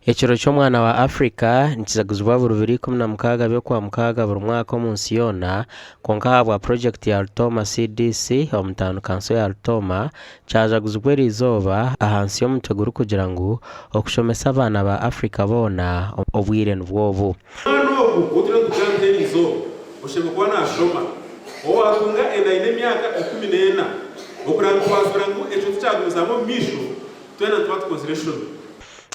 Ekiro ky'omwana wa Africa nikizaguzibwa buri 16 by'okwa mukaaga buri mwaka omunsi yona konka habwa project ya Altoma CDC omutandukaniso ya Altoma kyajaguzibwa erizooba ahansi y'omutwe guri kugira ngu okushomesa abaana ba Africa boona obwire nibwobu. Oshebukwa nashoma owatunga ena emyaka 14 okurankwazura ngu ekyo kyagumizamo misho twena twatukonsiration.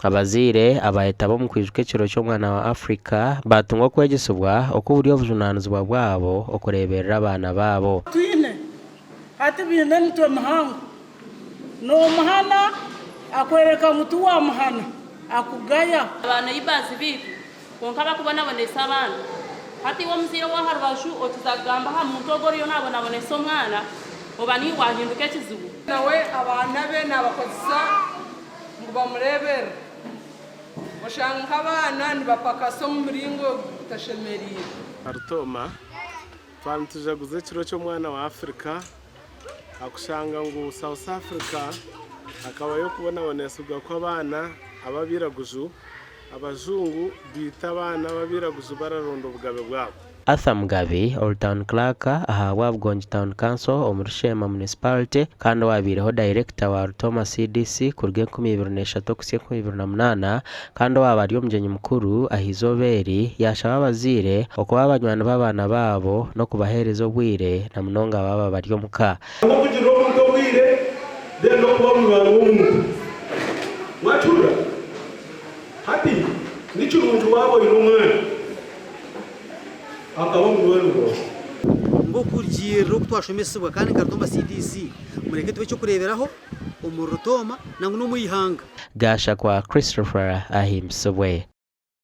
Abazaire abayetabo mu kwijuka ekiro ky'omwana wa Africa batungwa kwegesibwa okuburi obujunanizibwa bwabo okureberera abaana babo. Twine hati bine nitwe muhango no muhana akwereka mutu wa muhana akugaya abana ibazi bitu konka bakubona bonesa abana hati wo muziro wa harwashu otuzagamba ha muntu ogoriyo nabona bonesa omwana obani wahinduka ekizibu nawe abana be nabakozesa ngo bamurebera oshanga abana nibapakaso mu muringo utashemeriye. Altoma twantujaguze ekiro ky'omwana wa Africa akushanga ngu South Africa akabayo kubona bonesubwa kw'abana ababiraguju abazungu bita abana babiraguju bararondo bugabe bwabo. Arthur Mugabe, Old Town Clerk ahawa Bgonji Town Council omurushema municipality kandi wabireho director wa Altoma CDC kurge 2023 kusiye 2028 kandi wabari omjenyi mukuru ahizoberi yashaba abazire okuba abanywana b'abana babo no kubahereza obwire na munonga baba bari omuka kugira omuntu obwire dendo kuba omwana w'omuntu mwachura hati nikirungi wabo inumwana akaba muwerugo ngo kurjiro kutwashomesebwa kandi Altoma CDC mureke tube cyo kureberaho umurutoma nangu no muyihanga gasha kwa Christopher ahimsobwe.